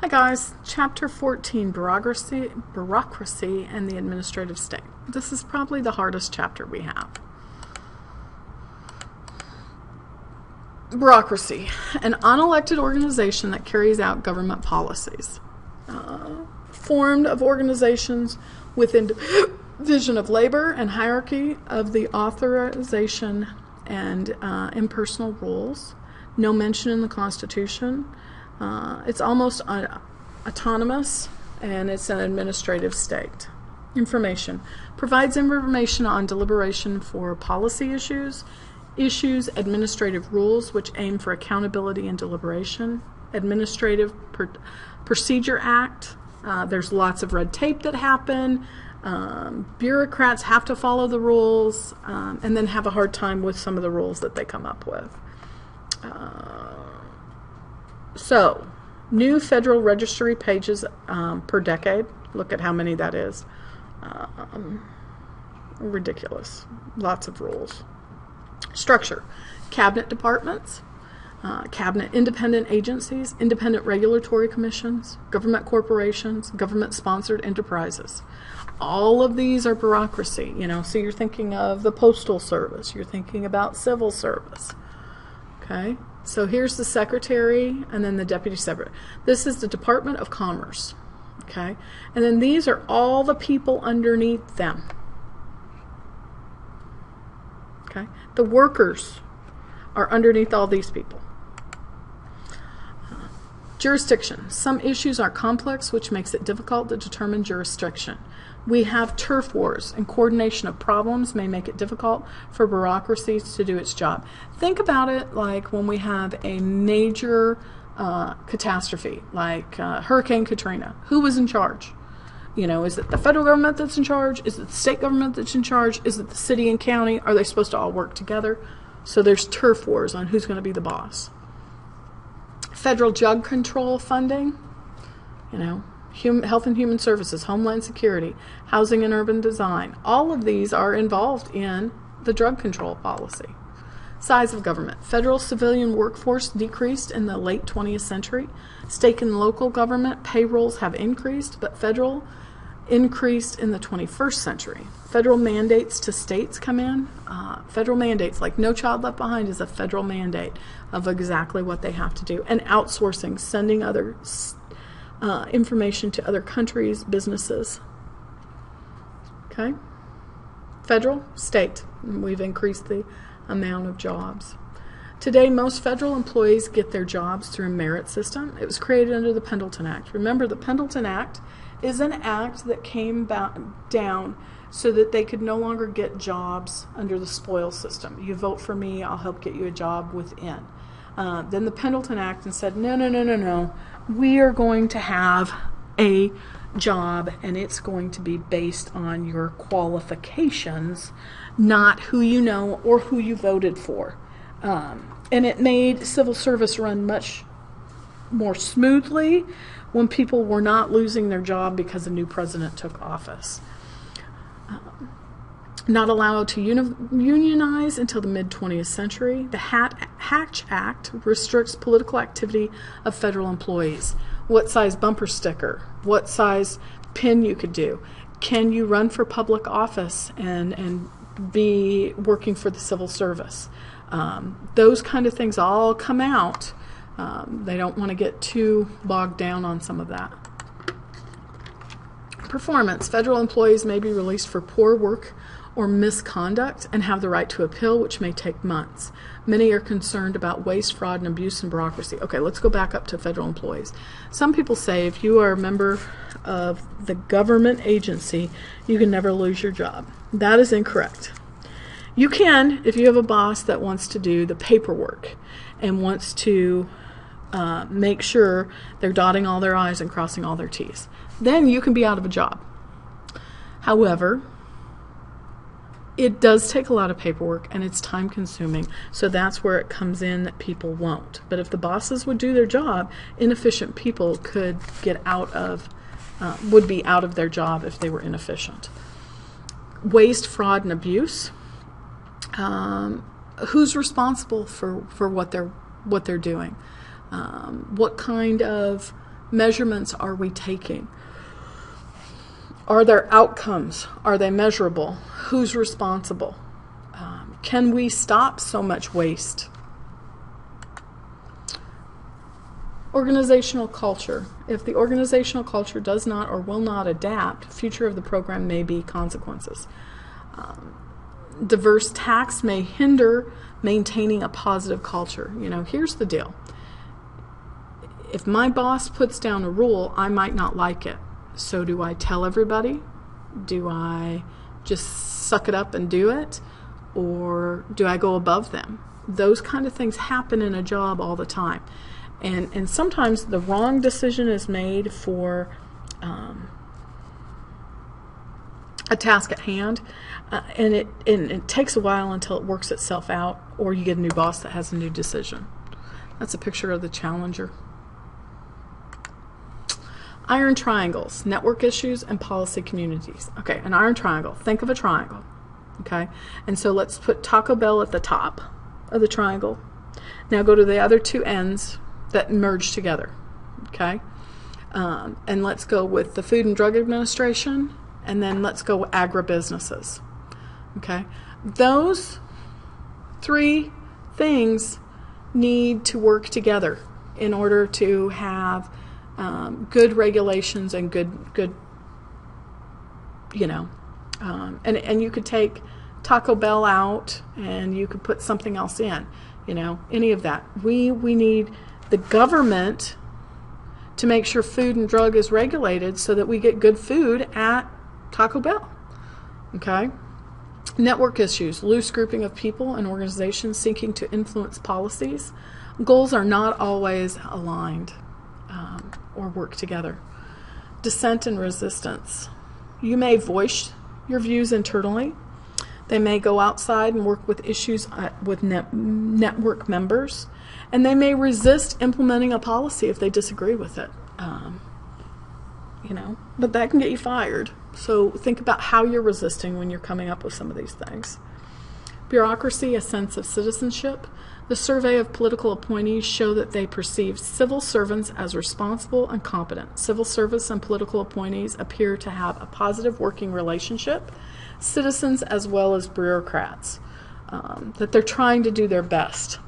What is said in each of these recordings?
Hi guys, Chapter 14, Bureaucracy and the Administrative State. This is probably the hardest chapter we have. Bureaucracy, an unelected organization that carries out government policies. Formed of organizations within division of labor and hierarchy of the authorization and impersonal rules. No mention in the Constitution. It's almost autonomous, and it's an administrative state. Information. Provides information on deliberation for policy issues, administrative rules which aim for accountability and deliberation, Administrative Procedure Act. There's lots of red tape that happen. Bureaucrats have to follow the rules and then have a hard time with some of the rules that they come up with. So, new Federal Registry pages per decade. Look at how many that is. Ridiculous. Lots of rules. Structure. Cabinet departments, cabinet independent agencies, independent regulatory commissions, government corporations, government-sponsored enterprises. All of these are bureaucracy, so you're thinking of the Postal Service, you're thinking about civil service. Okay? So here's the secretary and then the deputy secretary. This is the Department of Commerce. Okay? And then these are all the people underneath them. Okay? The workers are underneath all these people. Jurisdiction. Some issues are complex, which makes it difficult to determine jurisdiction. We have turf wars, and coordination of problems may make it difficult for bureaucracies to do its job. Think about it like when we have a major catastrophe, like Hurricane Katrina. Who was in charge? Is it the federal government that's in charge? Is it the state government that's in charge? Is it the city and county? Are they supposed to all work together? So there's turf wars on who's going to be the boss. Federal drug control funding, Health and Human Services, Homeland Security, Housing and Urban Design. All of these are involved in the drug control policy. Size of government. Federal civilian workforce decreased in the late 20th century. State and local government payrolls have increased, but federal increased in the 21st century. Federal mandates to states come in. Federal mandates, like No Child Left Behind, is a federal mandate of exactly what they have to do. And outsourcing, sending other information to other countries, businesses. Okay? Federal, state. We've increased the amount of jobs. Today, most federal employees get their jobs through a merit system. It was created under the Pendleton Act. Remember, the Pendleton Act is an act that came down so that they could no longer get jobs under the spoils system. You vote for me, I'll help get you a job within. Then the Pendleton Act said, no. We are going to have a job, and it's going to be based on your qualifications, not who you know or who you voted for. And it made civil service run much more smoothly when people were not losing their job because a new president took office. Not allowed to unionize until the mid-20th century. The Hatch Act restricts political activity of federal employees. What size bumper sticker, what size pin you could do. Can you run for public office and be working for the civil service? Those kind of things all come out. They don't want to get too bogged down on some of that. Performance. Federal employees may be released for poor work or misconduct and have the right to appeal, which may take months. Many are concerned about waste, fraud, and abuse and bureaucracy. Okay, let's go back up to federal employees. Some people say if you are a member of the government agency, you can never lose your job. That is incorrect. You can if you have a boss that wants to do the paperwork and wants to make sure they're dotting all their I's and crossing all their T's. Then you can be out of a job. However, it does take a lot of paperwork and it's time consuming, so that's where it comes in that people won't. But if the bosses would do their job, inefficient people could get out of, would be out of their job if they were inefficient. Waste, fraud, and abuse. Who's responsible for what they're doing? What kind of measurements are we taking? Are there outcomes? Are they measurable? Who's responsible? Can we stop so much waste? Organizational culture. If the organizational culture does not or will not adapt, future of the program may be consequences. Diverse tax may hinder maintaining a positive culture. Here's the deal. If my boss puts down a rule, I might not like it. So do I tell everybody? Do I just suck it up and do it? Or do I go above them? Those kind of things happen in a job all the time. And sometimes the wrong decision is made for a task at hand, and it takes a while until it works itself out, or you get a new boss that has a new decision. That's a picture of the Challenger. Iron triangles, network issues, and policy communities. Okay, an iron triangle. Think of a triangle. Okay, and so let's put Taco Bell at the top of the triangle. Now go to the other two ends that merge together. Okay, and let's go with the Food and Drug Administration, and then let's go with agribusinesses. Okay, those three things need to work together in order to have good regulations and good and you could take Taco Bell out and you could put something else in, any of that. We need the government to make sure food and drug is regulated so that we get good food at Taco Bell. Okay? Network issues, loose grouping of people and organizations seeking to influence policies. Goals are not always aligned or work together. Dissent and resistance. You may voice your views internally. They may go outside and work with issues with network members, and they may resist implementing a policy if they disagree with it. But that can get you fired. So think about how you're resisting when you're coming up with some of these things. Bureaucracy, a sense of citizenship. The survey of political appointees show that they perceive civil servants as responsible and competent. Civil service and political appointees appear to have a positive working relationship. Citizens as well as bureaucrats, that they're trying to do their best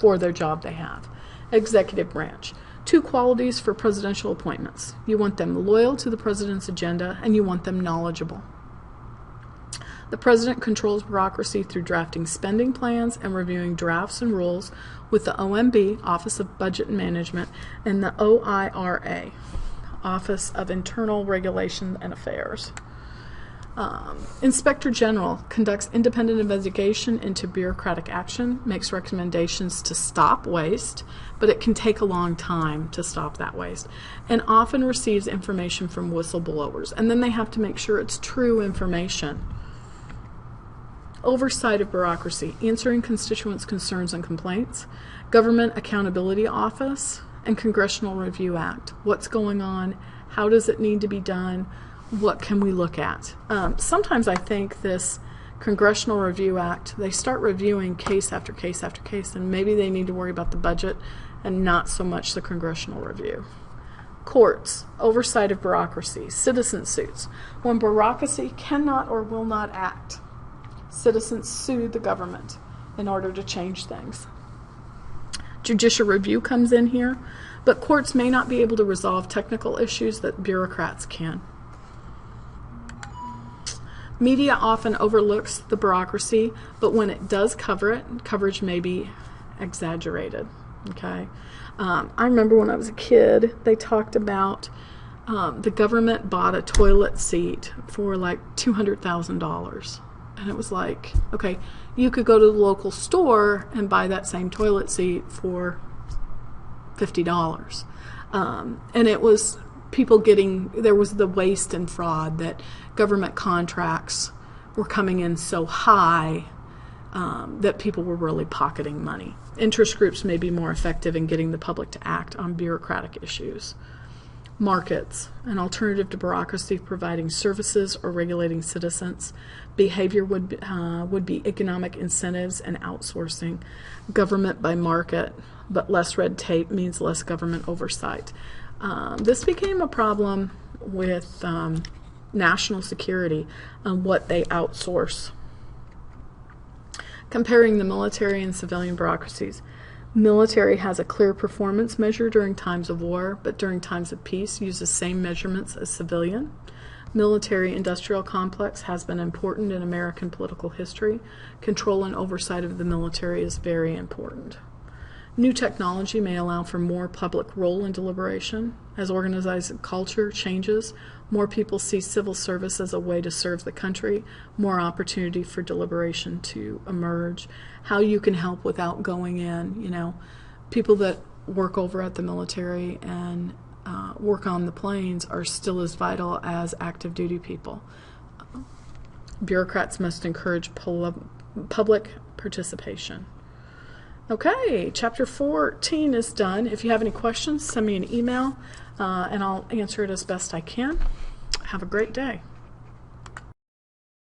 for their job they have. Executive branch. Two qualities for presidential appointments. You want them loyal to the president's agenda, and you want them knowledgeable. The president controls bureaucracy through drafting spending plans and reviewing drafts and rules with the OMB, Office of Budget and Management, and the OIRA, Office of Internal Regulation and Affairs. Inspector General conducts independent investigation into bureaucratic action, makes recommendations to stop waste, but it can take a long time to stop that waste, and often receives information from whistleblowers, and then they have to make sure it's true information. Oversight of bureaucracy, answering constituents' concerns and complaints, Government Accountability Office, and Congressional Review Act. What's going on? How does it need to be done? What can we look at? Sometimes I think this Congressional Review Act, they start reviewing case after case after case, and maybe they need to worry about the budget and not so much the congressional review. Courts, oversight of bureaucracy, citizen suits. When bureaucracy cannot or will not act, citizens sue the government in order to change things. Judicial review comes in here, but courts may not be able to resolve technical issues that bureaucrats can. Media often overlooks the bureaucracy, but when it does cover it, coverage may be exaggerated. Okay, I remember when I was a kid, they talked about the government bought a toilet seat for like $200,000. And it was like, okay, you could go to the local store and buy that same toilet seat for $50. And it was people there was the waste and fraud that government contracts were coming in so high that people were really pocketing money. Interest groups may be more effective in getting the public to act on bureaucratic issues. Markets, an alternative to bureaucracy providing services or regulating citizens. Behavior would be economic incentives and outsourcing. Government by market, but less red tape means less government oversight. This became a problem with national security and what they outsource. Comparing the military and civilian bureaucracies. Military has a clear performance measure during times of war, but during times of peace uses the same measurements as civilian. Military-industrial complex has been important in American political history. Control and oversight of the military is very important. New technology may allow for more public role in deliberation. As organized culture changes, more people see civil service as a way to serve the country, more opportunity for deliberation to emerge. How you can help without going in, you know, people that work over at the military and work on the planes are still as vital as active duty people. Bureaucrats must encourage public participation. Okay, chapter 14 is done. If you have any questions, send me an email and I'll answer it as best I can. Have a great day.